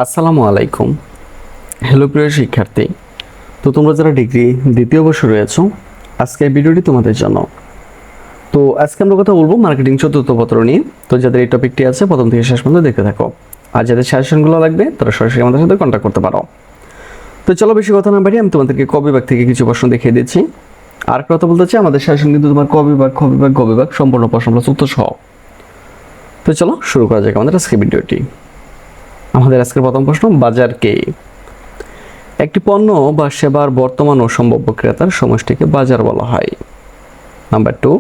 আসসালামু আলাইকুম। হ্যালো প্রিয় শিক্ষার্থী, তো তোমরা যারা ডিগ্রি দ্বিতীয় বর্ষে রয়েছো, আজকের ভিডিওটি তোমাদের জন্য। তো আজকে আমরা কথা বলবো মার্কেটিং চতুর্থ পত্র নিয়ে। তো যাদের এই টপিকটি আছে প্রথম থেকে শেষ পর্যন্ত দেখতে থাকো, আর যাদের সাজেশনগুলো লাগবে তারা সরাসরি আমাদের সাথে কন্ট্যাক্ট করতে পারো। তো চলো বেশি কথা না বাড়িয়ে আমি তোমাদেরকে ক বিভাগ থেকে কিছু প্রশ্ন দেখিয়ে দিচ্ছি। আর কথা বলতে চাই, আমাদের সাজেশন কিন্তু তোমার ক বিভাগ, খ বিভাগ, গ বিভাগ সম্পূর্ণ প্রশ্নগুলো উত্তর সহ। তো চলো শুরু করা যাক আমাদের আজকের ভিডিওটি। আমাদের আজকের প্রথম প্রশ্ন, বাজার কে? একটি পণ্য বা সেবার বর্তমান ও সম্ভাব্য ক্রেতার সমষ্টিকে বাজার বলা হয়। নাম্বার 2,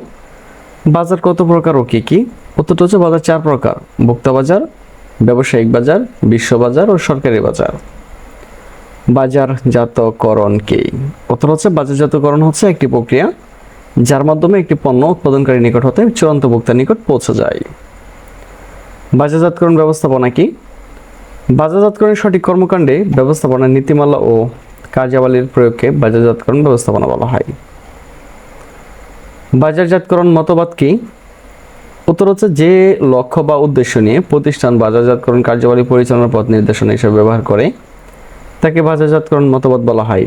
বাজার কত প্রকার ও কি কি? উত্তরটা হচ্ছে বাজার 4 প্রকার: ভোক্তা বাজার, ব্যবসায়িক বাজার, বিশ্ব বাজার ও সরকারি বাজার। বাজারজাতকরণ কি? উত্তর হচ্ছে বাজারজাতকরণ হচ্ছে একটি প্রক্রিয়া যার মাধ্যমে একটি পণ্য উৎপাদনকারীর নিকট হতে চূড়ান্ত ভোক্তার নিকট পৌঁছে যায়। বাজারজাতকরণ ব্যবস্থাপনা কি? বাজারজাতকরণের সঠিক কর্মকাণ্ডে ব্যবস্থাপনার নীতিমালা ও কার্যাবলীর প্রয়োগকে বাজারজাতকরণ ব্যবস্থাপনা বলা হয়। বাজারজাতকরণ মতবাদ কি? উত্তর হচ্ছে যে লক্ষ্য বা উদ্দেশ্য নিয়ে প্রতিষ্ঠান বাজারজাতকরণ কার্যাবলী পরিচালনার পথ নির্দেশনা হিসেবে ব্যবহার করে তাকে বাজারজাতকরণ মতবাদ বলা হয়।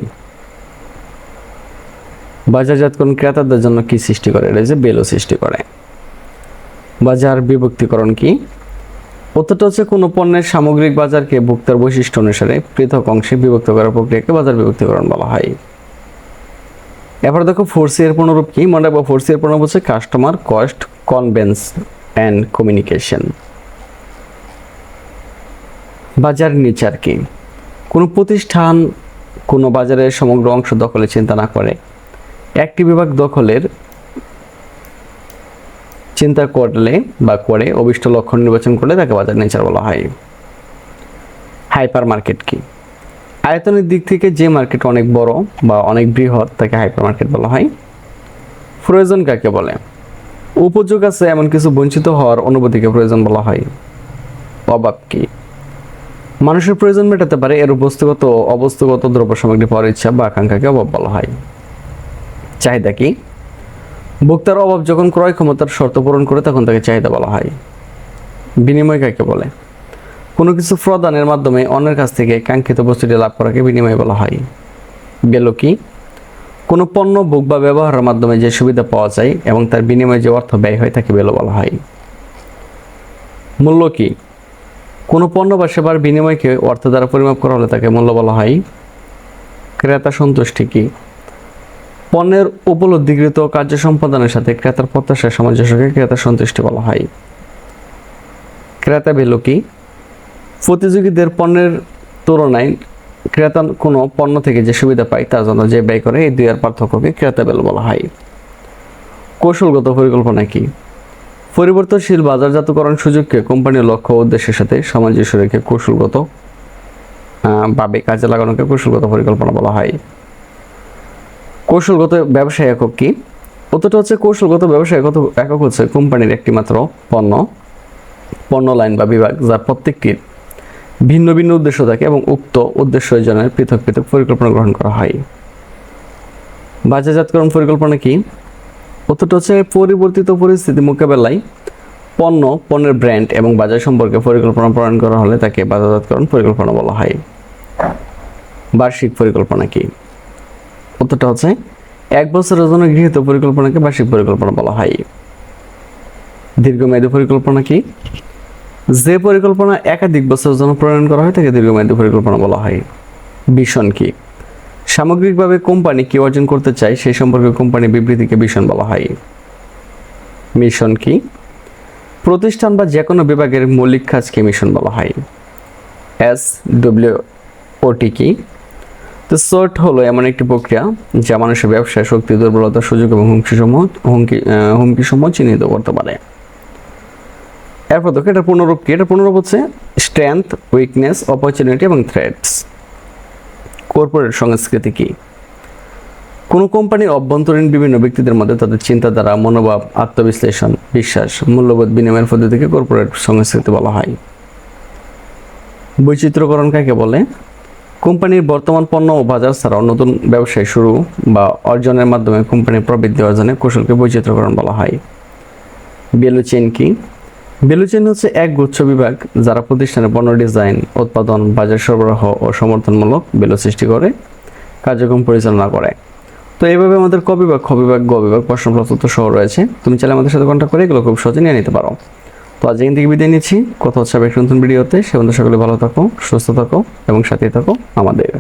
বাজারজাতকরণ ক্রেতাদের জন্য কি সৃষ্টি করে? এটা যে ভ্যালু সৃষ্টি করে। বাজার বিভক্তিকরণ কি? উত্তরটা হচ্ছে কোনো পণ্যের সামগ্রিক বাজারকে ভোক্তার বৈশিষ্ট্য অনুসারে পৃথক অংশে বিভক্ত করার প্রক্রিয়াকে বাজার বিভক্তিকরণ বলা হয়। এবার দেখো 4C এর পুনরূপ কি? মনে রাখবো 4C এর পুনরূপ হচ্ছে customer, cost, convince and communication. বাজার নিচার কি? কোনো প্রতিষ্ঠান কোনো বাজারের সমগ্র অংশ দখলে চিন্তা না করে একটি বিভাগ দখলের চিন্তা করলে বা করে অভিষ্ট লক্ষ্য নির্বাচন করলে তাকে বাজার নেচার বলা হয়। হাইপার মার্কেট কি? আয়তনের দিক থেকে যে মার্কেট অনেক বড় বা অনেক বৃহৎ তাকে হাইপার মার্কেট বলা হয়। প্রয়োজন কাকে বলে? উপযোগ আছে এমন কিছু বঞ্চিত হওয়ার অনুভূতিকে প্রয়োজন বলা হয়। অভাব কি? মানুষের প্রয়োজন মেটাতে পারে এর বস্তুগত ও অবস্তুগত দ্রব্য সামগ্রী পাওয়ার ইচ্ছা বা আকাঙ্ক্ষাকে অভাব বলা হয়। চাহিদা কি? ভোক্তার অভাব যখন ক্রয় ক্ষমতার শর্ত পূরণ করে তখন তাকে চাহিদা বলা হয়। বিনিময় কাকে বলে? কোনো কিছু প্রদানের মাধ্যমে অন্যের কাছ থেকে কাঙ্ক্ষিত বস্তুটি লাভ করাকে বিনিময় বলা হয়। ভ্যালু কি? কোনো পণ্য ভোগ বা ব্যবহারের মাধ্যমে যে সুবিধা পাওয়া যায় এবং তার বিনিময়ে যে অর্থ ব্যয় হয় তাকে ভ্যালু বলা হয়। মূল্য কি? কোনো পণ্য বা সেবার বিনিময়কে অর্থ দ্বারা পরিমাপ করা হলে তাকে মূল্য বলা হয়। ক্রেতা সন্তুষ্টি কি? পণ্যের উপলব্ধিকৃত কার্য সম্পাদনের সাথে ক্রেতার প্রত্যাশার সামঞ্জস্যকে ক্রেতা সন্তুষ্টি বলা হয়। ক্রেতা ভ্যালু কি? প্রতিযোগীদের পণ্যের তুলনায় ক্রেতা কোনো পণ্য থেকে যে সুবিধা পায় তার জন্য যে ব্যয় করে এই দুইয়ের পার্থক্যকে ক্রেতা ভ্যালু বলা হয়। কৌশলগত পরিকল্পনা কি? পরিবর্তনশীল বাজারজাতকরণ সুযোগকে কোম্পানির লক্ষ্য ও উদ্দেশ্যের সাথে সামঞ্জস্য রেখে কৌশলগত ভাবে কাজে লাগানোকে কৌশলগত পরিকল্পনা বলা হয়। কৌশলগত ব্যবসায় একক কি? উত্তরটা হচ্ছে কৌশলগত ব্যবসায় একক হচ্ছে কোম্পানির একটি মাত্র পণ্য লাইন বা বিভাগ যার প্রত্যেকটির ভিন্ন ভিন্ন উদ্দেশ্য থাকে এবং উক্ত উদ্দেশ্য অর্জনের পৃথক পৃথক পরিকল্পনা গ্রহণ করা হয়। বাজারজাতকরণ পরিকল্পনা কি? উত্তরটা হচ্ছে পরিবর্তিত পরিস্থিতি মোকাবেলায় পণ্যের ব্র্যান্ড এবং বাজার সম্পর্কে পরিকল্পনা প্রণয়ন করা হলে তাকে বাজারজাতকরণ পরিকল্পনা বলা হয়। বার্ষিক পরিকল্পনা কি? উত্তরটা হচ্ছে 1 বছরের জন্য গৃহীত পরিকল্পনাকে বার্ষিক পরিকল্পনা বলা হয়। দীর্ঘমেয়াদী পরিকল্পনা কি? যে পরিকল্পনা একাধিক বছরের জন্য প্রণয়ন করা হয় তাকে দীর্ঘমেয়াদী পরিকল্পনা বলা হয়। ভিশন কি? সামগ্রিকভাবে কোম্পানি কি অর্জন করতে চায় সেই সম্পর্কে কোম্পানি বিবৃতিকে ভিশন বলা হয়। মিশন কি? প্রতিষ্ঠান বা যে কোনো বিভাগের মৌলিক কাজকে মিশন বলা হয়। SWOT কি? তো SWOT হলো এমন একটি প্রক্রিয়া যা মানুষের ব্যবসায় শক্তি, দুর্বলতা, সুযোগ এবং হুমকি সমূহ চিহ্নিত করতে পারে। এরপর দেখো এটা পুনরূপ কি? এটা পুনরূপ হচ্ছে স্ট্রেংথ, উইকনেস, অপরচুনিটি এবং থ্রেটস। কর্পোরেট সংস্কৃতি কি? কোনো কোম্পানির অভ্যন্তরীণ বিভিন্ন ব্যক্তিদের মধ্যে তাদের চিন্তাধারা, মনোভাব, আত্মবিশ্লেষণ, বিশ্বাস, মূল্যবোধ বিনিময়ের পদ্ধতিকে কর্পোরেট সংস্কৃতি বলা হয়। বৈচিত্র্যকরণ কাকে বলে? কোম্পানির বর্তমান পণ্য ও বাজার ছাড়াও নতুন ব্যবসায় শুরু বা অর্জনের মাধ্যমে কোম্পানির প্রবৃদ্ধি অর্জনে কৌশলকে বৈচিত্র্যকরণ বলা হয়। ভ্যালু চেইন কি? ভ্যালু চেইন হচ্ছে এক গুচ্ছ বিভাগ যারা প্রতিষ্ঠানের পণ্য ডিজাইন, উৎপাদন, বাজার সরবরাহ ও সমর্থনমূলক ভ্যালু সৃষ্টি করে কার্যক্রম পরিচালনা করে। তো এইভাবে আমাদের ক বিভাগ, খ বিভাগ, গ বিভাগ প্রশ্নপত্র সহ রয়েছে। তুমি চাইলে আমাদের সাথে কন্ট্যাক্ট করে এগুলো খুব সহজে নিয়ে নিতে পারো। তো আজ এখান থেকে বিদায় নিচ্ছি, কথা হচ্ছে আবার একটা নতুন ভিডিওতে। সে বন্ধু সকলে ভালো থাকো, সুস্থ থাকো এবং সাথে থাকো আমাদের।